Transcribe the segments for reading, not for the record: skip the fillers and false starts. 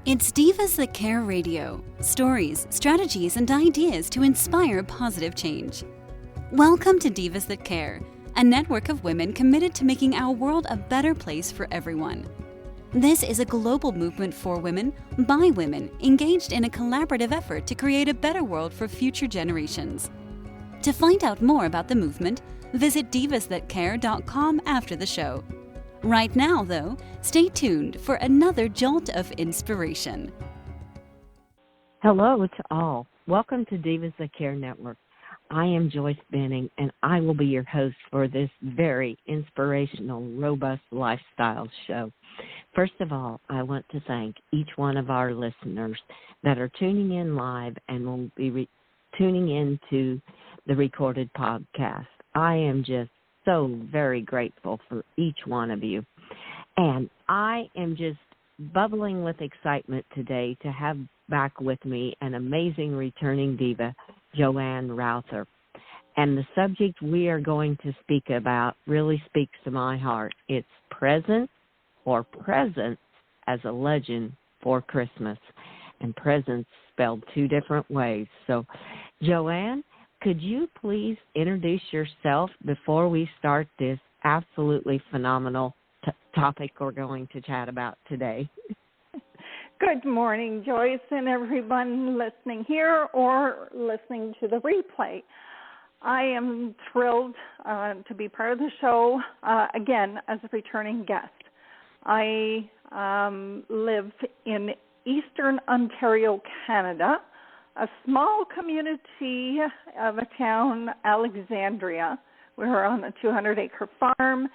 It's Divas That Care Radio. Stories, strategies, and ideas to inspire positive change. Welcome to Divas That Care, a network of women committed to making our world a better place for everyone. This is a global movement for women, by women, engaged in a collaborative effort to create a better world for future generations. To find out more about the movement, visit divasthatcare.com after the show. Right now, though, stay tuned for another jolt of inspiration. Hello to all. Welcome to Divas That Care Network. I am Joyce Benning, and I will be your host for this very inspirational, robust lifestyle show. First of all, I want to thank each one of our listeners that are tuning in live and will be tuning in to the recorded podcast. I am just so very grateful for each one of you. And I am just bubbling with excitement today to have back with me an amazing returning diva, Joanne Routher. And the subject we are going to speak about really speaks to my heart. It's present or presents as a legend for Christmas. And presents spelled two different ways. So, Joanne, could you please introduce yourself before we start this absolutely phenomenal topic we're going to chat about today? Good morning, Joyce, and everyone listening here or listening to the replay. I am thrilled to be part of the show, again, as a returning guest. I live in Eastern Ontario, Canada, a small community of a town, Alexandria. We're on a 200-acre farm,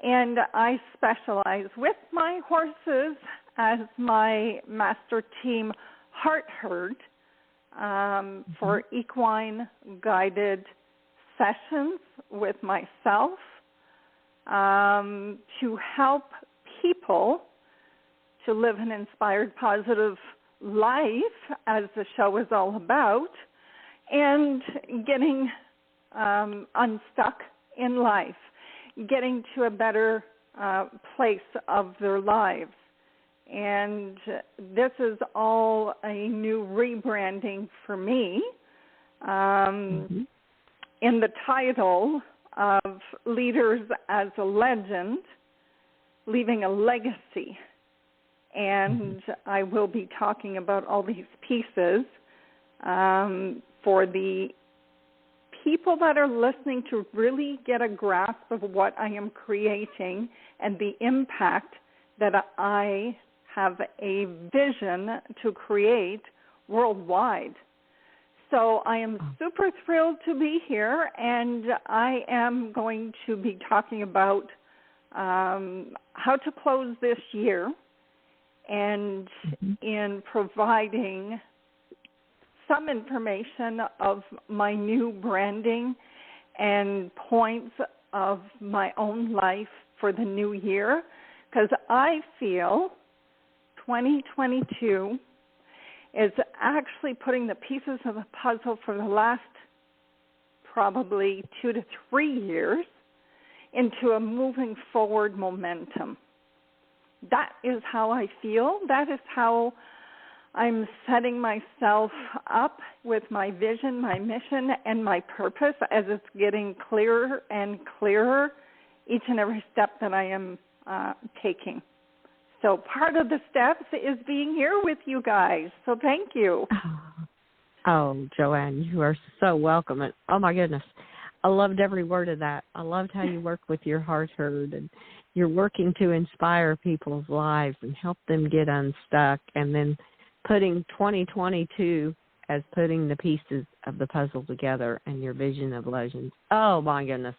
and I specialize with my horses as my master team heart herd for equine guided sessions with myself to help people to live an inspired, positive life, as the show is all about, and getting unstuck in life, getting to a better place of their lives. And this is all a new rebranding for me in the title of Leaders as a Legend, Leaving a Legacy. And I will be talking about all these pieces for the people that are listening to really get a grasp of what I am creating and the impact that I have a vision to create worldwide. So I am super thrilled to be here, and I am going to be talking about how to close this year, and in providing some information of my new branding and points of my own life for the new year, because I feel 2022 is actually putting the pieces of the puzzle for the last probably 2 to 3 years into a moving forward momentum. That is how I feel. That is how I'm setting myself up with my vision, my mission, and my purpose as it's getting clearer and clearer each and every step that I am taking. So part of the steps is being here with you guys. So thank you. Oh, Joanne, you are so welcome. And, oh, my goodness, I loved every word of that. I loved how you work with your heart herd, and you're working to inspire people's lives and help them get unstuck, and then putting 2022 as putting the pieces of the puzzle together and your vision of legends. Oh, my goodness.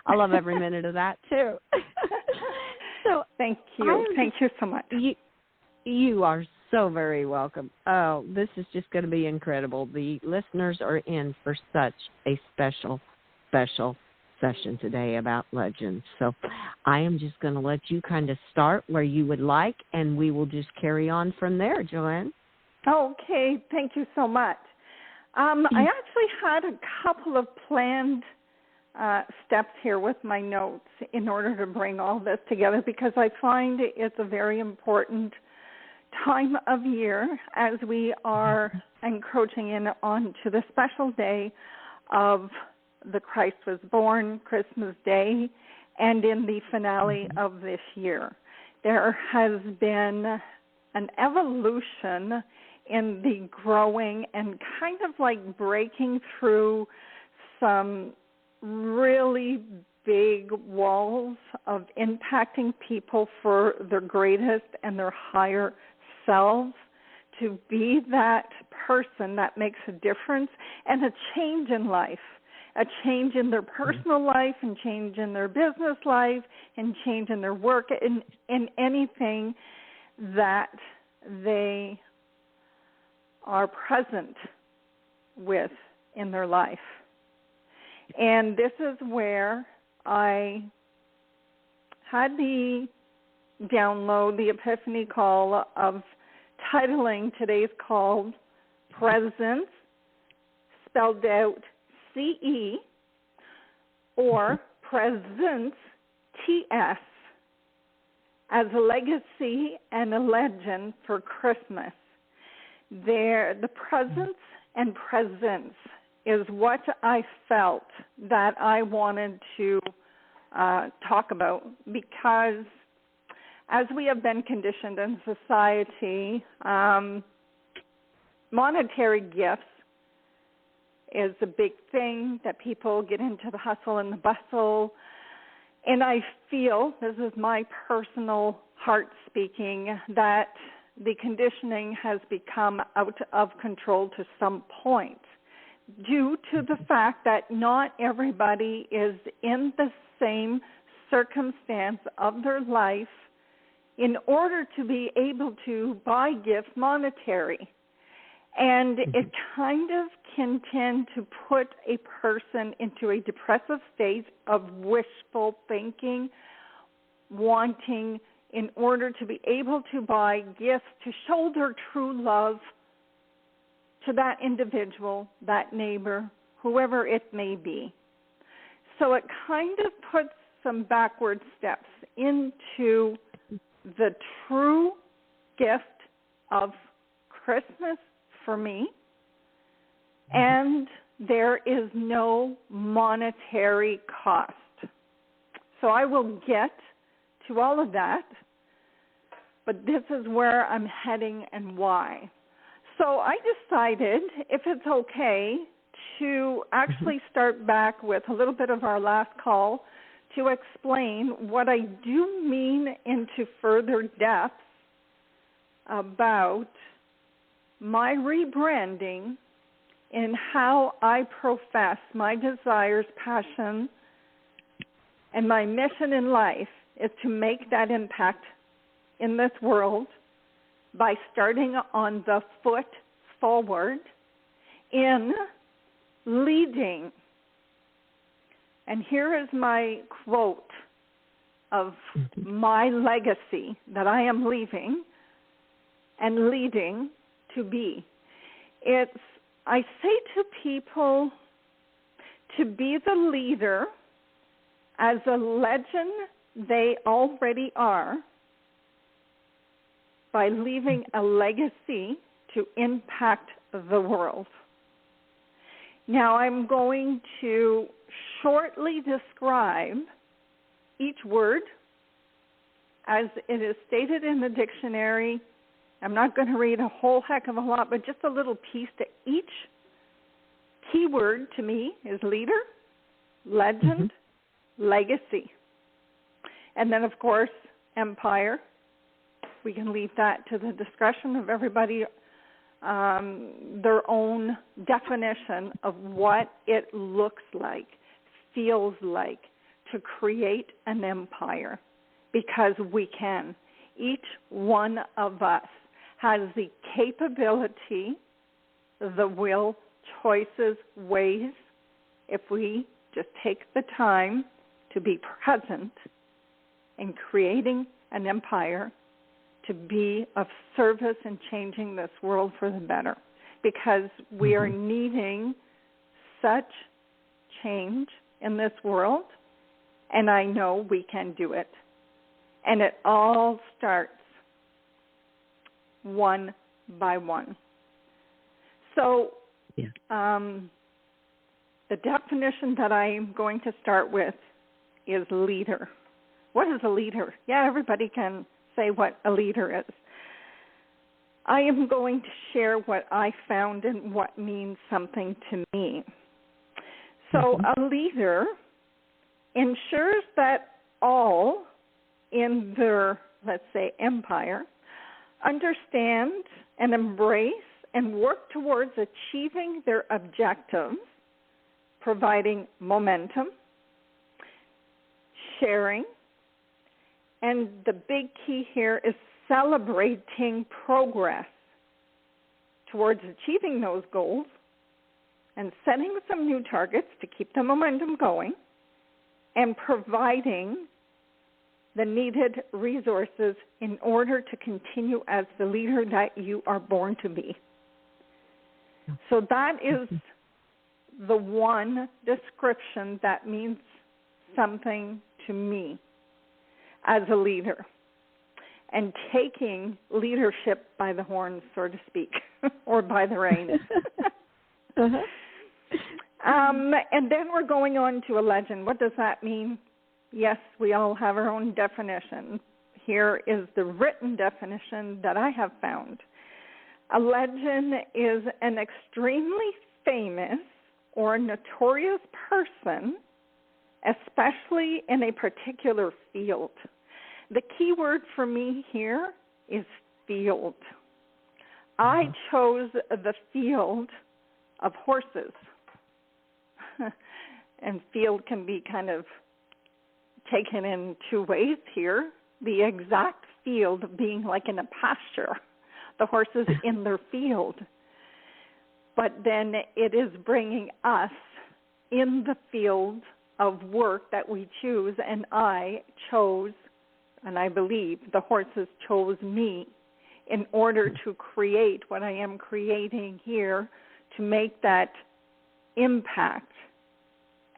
I love every minute of that, too. So thank you. Thank you so much. You are so very welcome. Oh, this is just going to be incredible. The listeners are in for such a special session today about legends. So I am just going to let you kind of start where you would like, and we will just carry on from there, Joanne. Okay, thank you so much. I actually had a couple of planned steps here with my notes in order to bring all this together, because I find it's very important time of year as we are encroaching in onto the special day of the Christ was born, Christmas Day, and in the finale of this year. There has been an evolution in the growing and kind of like breaking through some really big walls of impacting people for their greatest and their higher selves, to be that person that makes a difference and a change in life, a change in their personal life and change in their business life and change in their work, in anything that they are present with in their life. And this is where I had the download, the epiphany call of titling today's call Presence, spelled out CE, or Presence, TS, as a legacy and a legend for Christmas. The presence and presence is what I felt that I wanted to talk about, because as we have been conditioned in society, monetary gifts is a big thing that people get into the hustle and the bustle. And I feel, this is my personal heart speaking, that the conditioning has become out of control to some point, due to the fact that not everybody is in the same circumstance of their life in order to be able to buy gifts monetary. And it kind of can tend to put a person into a depressive state of wishful thinking, wanting in order to be able to buy gifts to show their true love to that individual, that neighbor, whoever it may be. So it kind of puts some backward steps into the true gift of Christmas for me, and there is no monetary cost. So I will get to all of that, but this is where I'm heading and why. So I decided, if it's okay, to actually start back with a little bit of our last call to explain what I do mean into further depth about my rebranding in how I profess my desires, passion, and my mission in life is to make that impact in this world by starting on the foot forward in leading. And here is my quote of my legacy that I am leaving and leading to be. I say to people to be the leader as a legend they already are by leaving a legacy to impact the world. Now I'm going to shortly describe each word as it is stated in the dictionary. I'm not going to read a whole heck of a lot, but just a little piece to each. Key word to me is leader, legend, legacy. And then, of course, empire. We can leave that to the discretion of everybody, their own definition of what it looks like, feels like to create an empire, because we can. Each one of us has the capability, the will, choices, ways, if we just take the time to be present in creating an empire, to be of service in changing this world for the better, because we are needing such change in this world, and I know we can do it. And it all starts one by one. So the definition that I'm going to start with is leader. What is a leader? Yeah, everybody can say what a leader is. I am going to share what I found and what means something to me. So a leader ensures that all in their, let's say, empire, understand and embrace and work towards achieving their objectives, providing momentum, sharing, and the big key here is celebrating progress towards achieving those goals and setting some new targets to keep the momentum going and providing the needed resources in order to continue as the leader that you are born to be. So that is the one description that means something to me as a leader, and taking leadership by the horns, so to speak, or by the reins. And then we're going on to a legend. What does that mean? Yes, we all have our own definition. Here is the written definition that I have found. A legend is an extremely famous or notorious person, especially in a particular field. The key word for me here is field. I chose the field of horses. And field can be kind of taken in two ways here. The exact field being like in a pasture, the horses in their field. But then it is bringing us in the field of work that we choose, and I chose, and I believe the horses chose me in order to create what I am creating here, to make that impact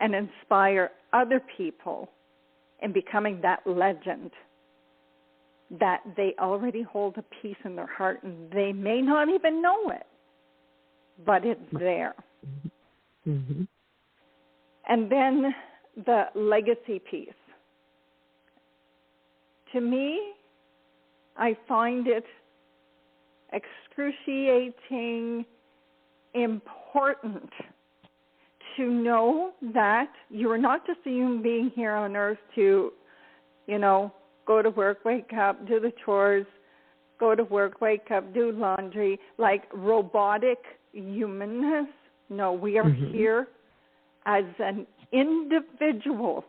and inspire other people in becoming that legend that they already hold a piece in their heart, and they may not even know it, but it's there. Mm-hmm. And then the legacy piece. To me, I find it excruciating important to know that you are not just a human being here on earth to, go to work, wake up, do the chores, go to work, wake up, do laundry, like robotic humanness. No, we are here as an individual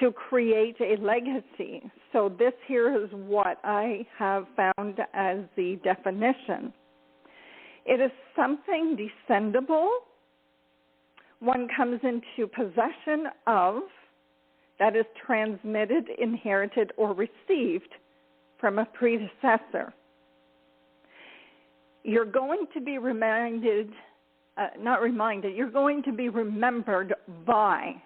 to create a legacy. So this here is what I have found as the definition. It is something descendable one comes into possession of, that is transmitted, inherited, or received from a predecessor. You're going to be you're going to be remembered by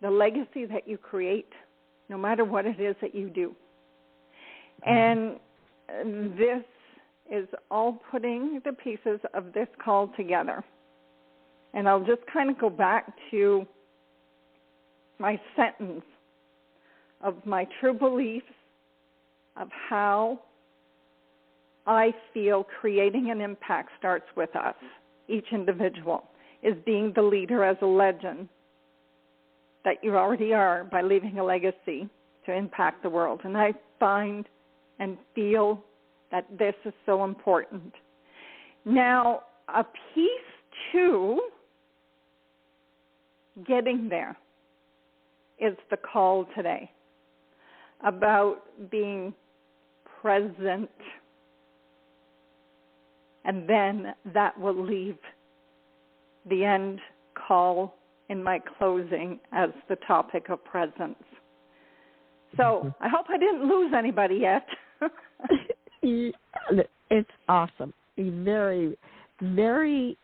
the legacy that you create, no matter what it is that you do. And this is all putting the pieces of this call together. And I'll just kind of go back to my sentence of my true beliefs of how I feel creating an impact starts with us. Each individual is being the leader as a legend that you already are by leaving a legacy to impact the world. And I find and feel that this is so important. Now, a piece to getting there is the call today about being present. And then that will leave the end call in my closing as the topic of presence. So I hope I didn't lose anybody yet. It's awesome. Very, very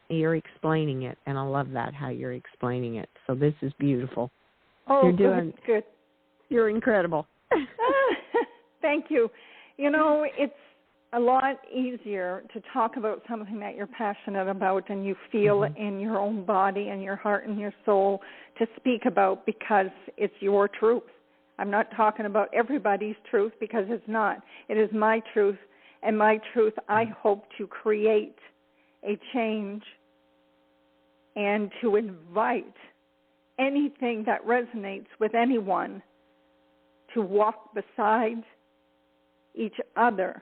you're explaining it, and I love that, how you're explaining it. So this is beautiful. Oh, good. You're incredible. Thank you. You know, it's a lot easier to talk about something that you're passionate about and you feel in your own body and your heart and your soul to speak about because it's your truth. I'm not talking about everybody's truth because it's not. It is my truth, and my truth I hope to create a change and to invite anything that resonates with anyone to walk beside each other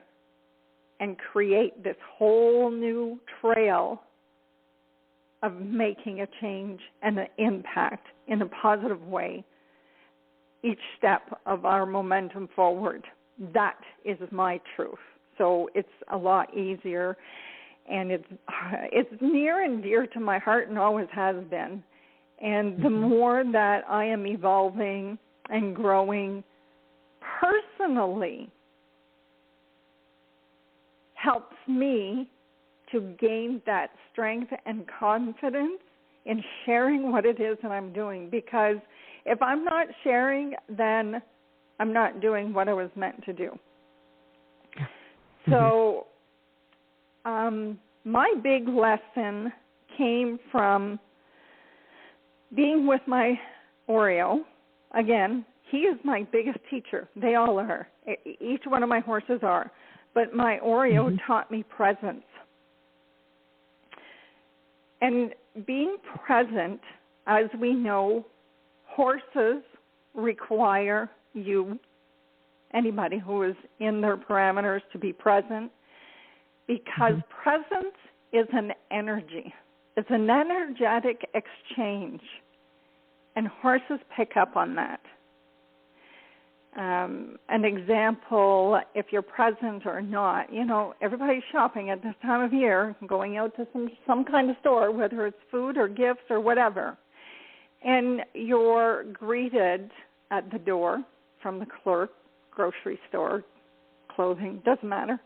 and create this whole new trail of making a change and an impact in a positive way each step of our momentum forward. That is my truth. So it's a lot easier, and it's near and dear to my heart and always has been. And the more that I am evolving and growing personally helps me to gain that strength and confidence in sharing what it is that I'm doing. Because if I'm not sharing, then I'm not doing what I was meant to do. So my big lesson came from being with my Oreo. Again, he is my biggest teacher. They all are. Each one of my horses are. But my Oreo taught me presence. And being present, as we know, horses require you, anybody who is in their parameters, to be present, because presence is an energy. It's an energetic exchange, and horses pick up on that. An example, if you're present or not, you know, everybody's shopping at this time of year, going out to some kind of store, whether it's food or gifts or whatever, and you're greeted at the door from the clerk, grocery store, clothing, doesn't matter.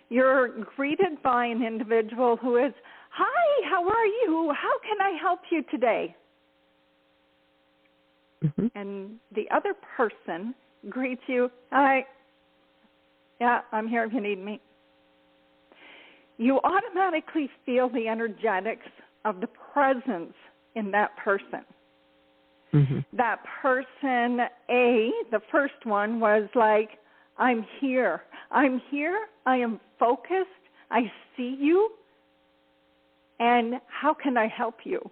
You're greeted by an individual who is, "Hi, how are you? How can I help you today?" And the other person greets you, "Hi, yeah, I'm here if you need me." You automatically feel the energetics of the presence in that person. That person, the first one, was like, "I'm here. I'm here. I am focused. I see you. And how can I help you?"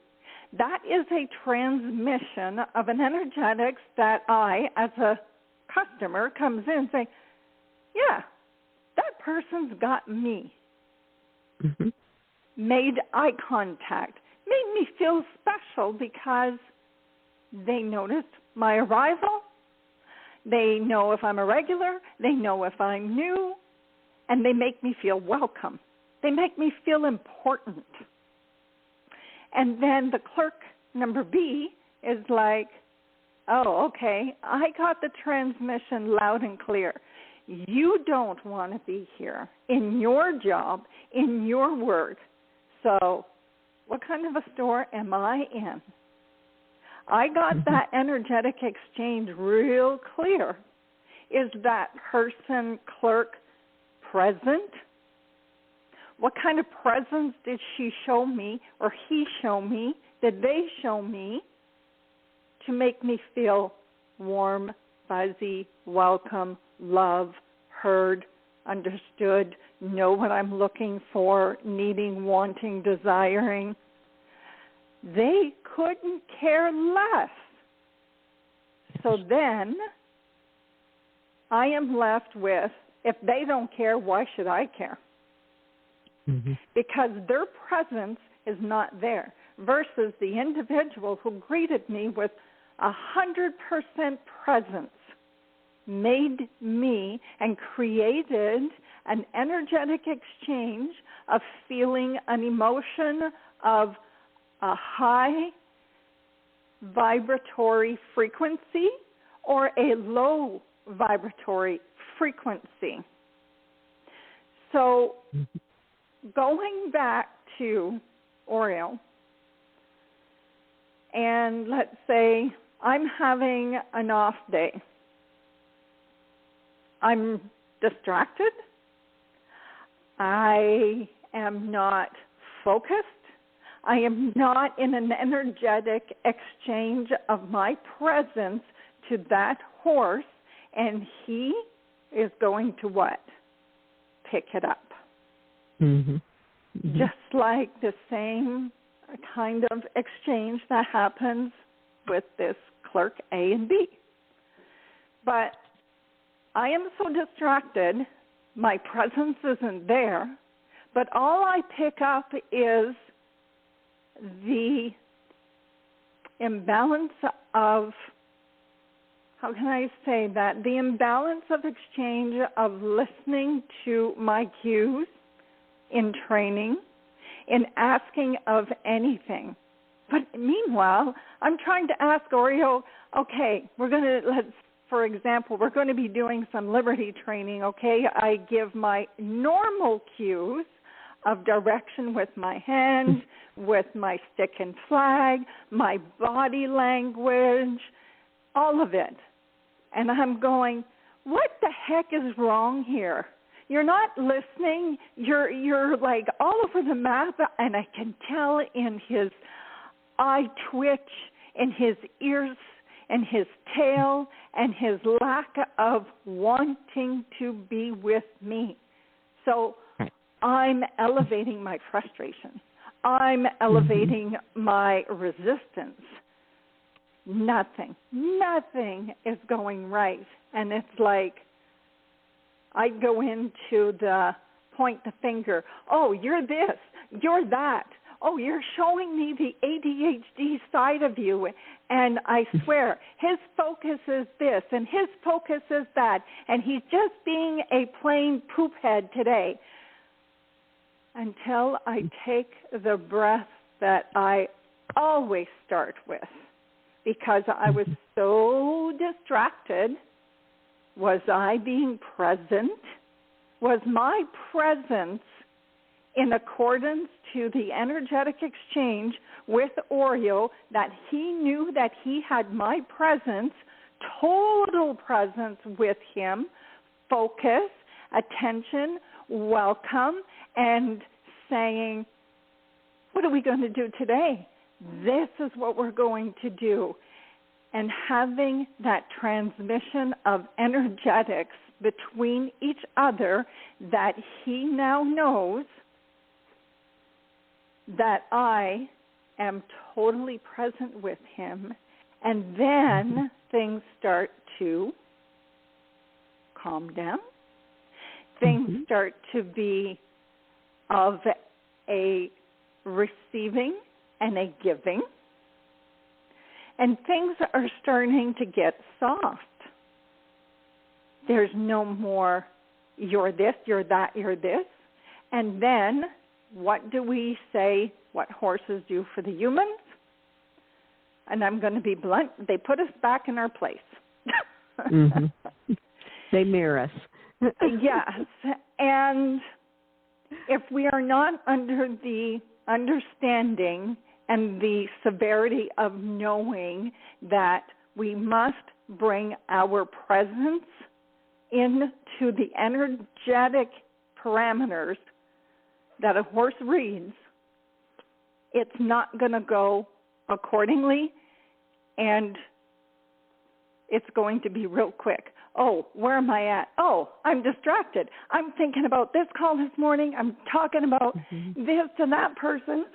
That is a transmission of an energetics that I, as a customer, comes in and say, "Yeah, that person's got me." Made eye contact, made me feel special because they noticed my arrival. They know if I'm a regular. They know if I'm new. And they make me feel welcome. They make me feel important. And then the clerk, number B, is like, "Oh, okay, I got the transmission loud and clear. You don't want to be here in your job, in your work. So what kind of a store am I in?" I got that energetic exchange real clear. Is that person, clerk, present? What kind of presence did she show me, or he show me, did they show me, to make me feel warm, fuzzy, welcome, love, heard, understood, know what I'm looking for, needing, wanting, desiring? They couldn't care less. So then I am left with, if they don't care, why should I care? Because their presence is not there, versus the individual who greeted me with 100% presence, made me and created an energetic exchange of feeling an emotion of a high vibratory frequency or a low vibratory frequency. So going back to Oreo, and let's say I'm having an off day. I'm distracted. I am not focused. I am not in an energetic exchange of my presence to that horse, and he is going to what? Pick it up. Mm-hmm. Mm-hmm. Just like the same kind of exchange that happens with this clerk A and B. But I am so distracted, my presence isn't there, but all I pick up is the imbalance of, how can I say that, the imbalance of exchange of listening to my cues in training, in asking of anything. But meanwhile, I'm trying to ask Oreo, okay, for example, we're going to be doing some liberty training, okay? I give my normal cues of direction with my hand, with my stick and flag, my body language, all of it. And I'm going, what the heck is wrong here? You're not listening. You're like all over the map, and I can tell in his eye twitch, in his ears, and his tail, and his lack of wanting to be with me. So I'm elevating my frustration. I'm elevating my resistance. Nothing is going right. And it's like I go into the point the finger. Oh, you're this. You're that. Oh, you're showing me the ADHD side of you. And I swear, his focus is this and his focus is that. And he's just being a plain poop head today. Until I take the breath that I always start with. Because I was so distracted. Was I being present? Was my presence in accordance to the energetic exchange with Oreo, that he knew that he had my presence, total presence with him, focus, attention, welcome, and saying, what are we going to do today? This is what we're going to do. And having that transmission of energetics between each other, that he now knows that I am totally present with him. And then things start to calm down. Things start to be of a receiving and a giving. And things are starting to get soft. There's no more, you're this, you're that, you're this. And then, what do we say what horses do for the humans? And I'm going to be blunt, they put us back in our place. They mirror us. Yes. And if we are not under the understanding and the severity of knowing that we must bring our presence into the energetic parameters that a horse reads, it's not going to go accordingly, and it's going to be real quick. Oh, where am I at? Oh, I'm distracted. I'm thinking about this call this morning. I'm talking about this to that person.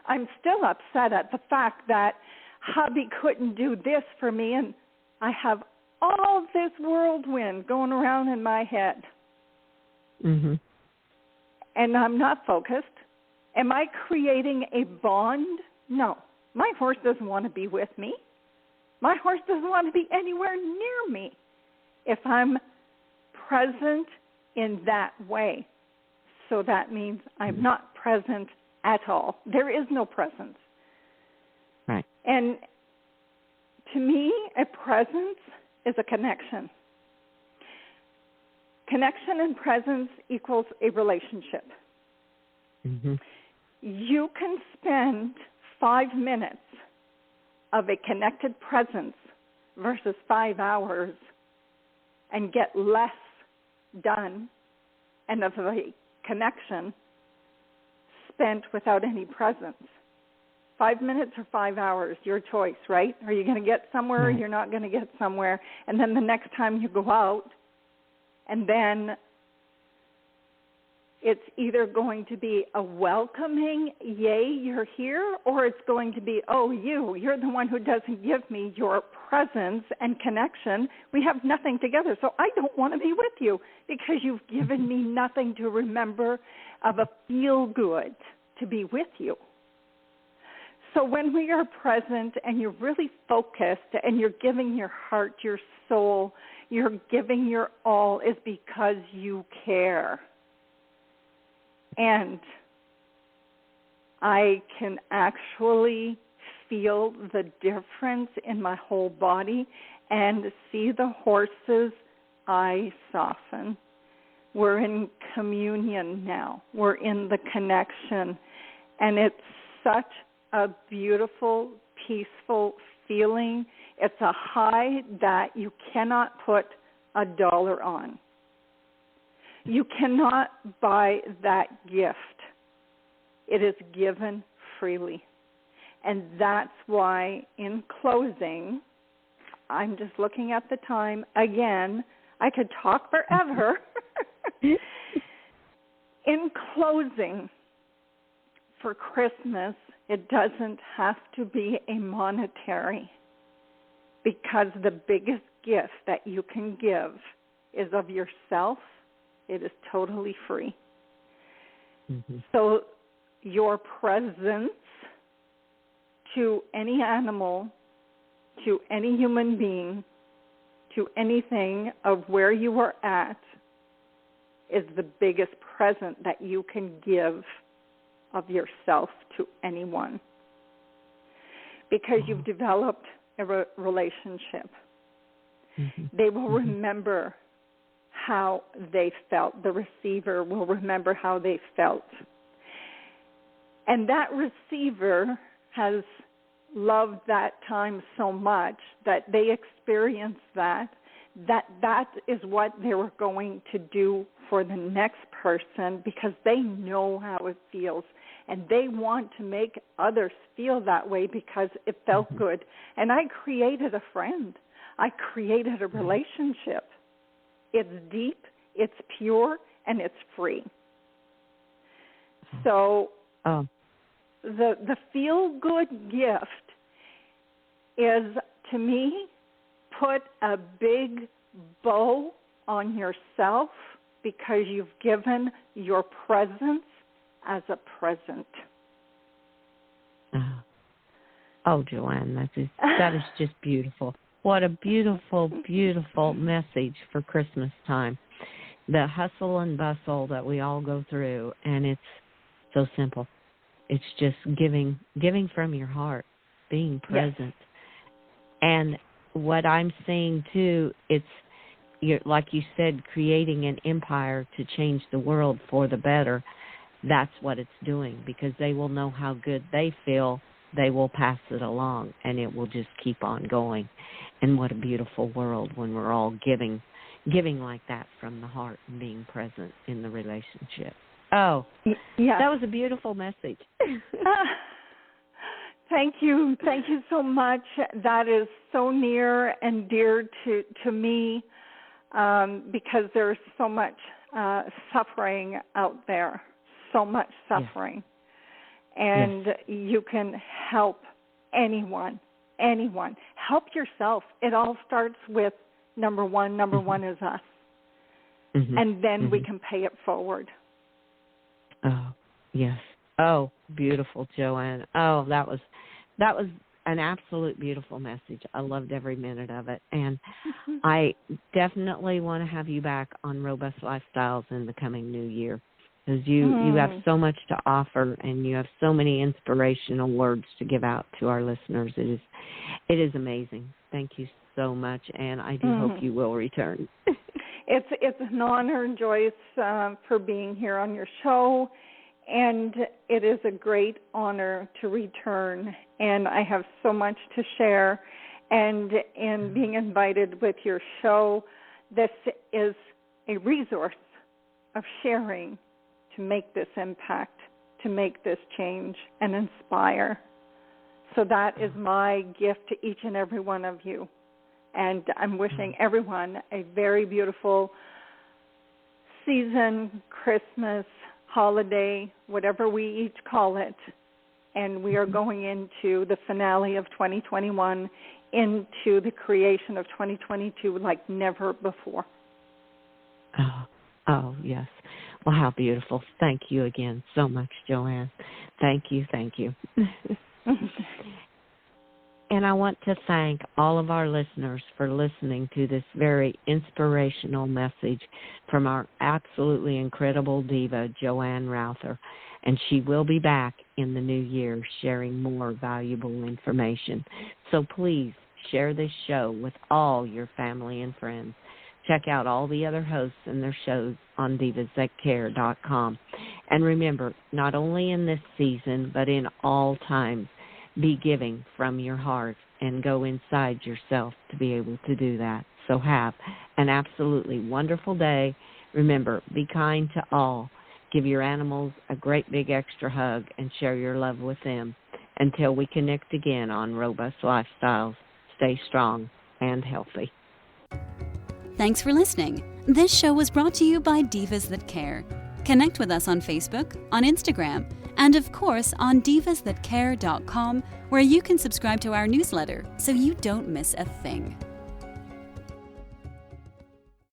I'm still upset at the fact that hubby couldn't do this for me, and I have all this whirlwind going around in my head. And I'm not focused. Am I creating a bond? No. My horse doesn't want to be with me. My horse doesn't want to be anywhere near me if I'm present in that way. So that means I'm not present at all. There is no presence. Right. And to me, a presence is a connection. Connection and presence equals a relationship. You can spend 5 minutes of a connected presence versus 5 hours and get less done and of a connection spent without any presence. 5 minutes or 5 hours, your choice, right? Are you going to get somewhere or you're not going to get somewhere? And then the next time you go out, and then it's either going to be a welcoming, yay, you're here, or it's going to be, oh, you're the one who doesn't give me your presence and connection. We have nothing together, so I don't want to be with you because you've given me nothing to remember of a feel-good to be with you. So when we are present and you're really focused and you're giving your heart, your soul, you're giving your all is because you care. And I can actually feel the difference in my whole body and see the horse's eyes soften. We're in communion now. We're in the connection. And it's such a beautiful, peaceful feeling. It's a high that you cannot put a dollar on. You cannot buy that gift. It is given freely. And that's why, in closing, I'm just looking at the time. Again, I could talk forever. In closing, for Christmas, it doesn't have to be a monetary, because the biggest gift that you can give is of yourself. It is totally free. Mm-hmm. So your presence to any animal, to any human being, to anything of where you are at is the biggest present that you can give of yourself to anyone, because you've developed a relationship. Mm-hmm. They will remember how they felt. The receiver will remember how they felt. And that receiver has loved that time so much that they experienced that is what they were going to do for the next person, because they know how it feels. And they want to make others feel that way because it felt mm-hmm. good. And I created a friend. I created a relationship. It's deep, it's pure, and it's free. So the feel-good gift is, to me, put a big bow on yourself because you've given your presence as a present. Oh, Joanne, that is just beautiful. What a beautiful, beautiful message for Christmas time. The hustle and bustle that we all go through, and it's so simple. It's just giving from your heart, being present. Yes. And what I'm seeing, too, you're, like you said, creating an empire to change the world for the better. That's what it's doing, because they will know how good they feel. They will pass it along, and it will just keep on going. And what a beautiful world when we're all giving like that from the heart and being present in the relationship. Oh, yeah. That was a beautiful message. Thank you. Thank you so much. That is so near and dear to me, because there's so much suffering out there, so much suffering. Yes. And yes. You can help anyone. Help yourself. It all starts with number one. Number mm-hmm. one is us. Mm-hmm. And then mm-hmm. we can pay it forward. Oh, yes. Oh, beautiful, Joanne. Oh, that was an absolute beautiful message. I loved every minute of it. And mm-hmm. I definitely want to have you back on Robust Lifestyles in the coming new year, because you have so much to offer, and you have so many inspirational words to give out to our listeners. It is amazing. Thank you so much, and I do hope you will return. It's an honor, Joyce, for being here on your show, and it is a great honor to return, and I have so much to share, and in being invited with your show, this is a resource of sharing to make this impact, to make this change and inspire. So that is my gift to each and every one of you. And I'm wishing everyone a very beautiful season, Christmas, holiday, whatever we each call it. And we are going into the finale of 2021, into the creation of 2022 like never before. Oh, yes. Well, how beautiful. Thank you again so much, Joanne. Thank you. And I want to thank all of our listeners for listening to this very inspirational message from our absolutely incredible diva, Joanne Routher. And she will be back in the new year sharing more valuable information. So please share this show with all your family and friends. Check out all the other hosts and their shows on divasthatcare.com. And remember, not only in this season, but in all times, be giving from your heart and go inside yourself to be able to do that. So have an absolutely wonderful day. Remember, be kind to all. Give your animals a great big extra hug and share your love with them. Until we connect again on Robust Lifestyles, stay strong and healthy. Thanks for listening. This show was brought to you by Divas That Care. Connect with us on Facebook, on Instagram, and of course on divasthatcare.com, where you can subscribe to our newsletter so you don't miss a thing.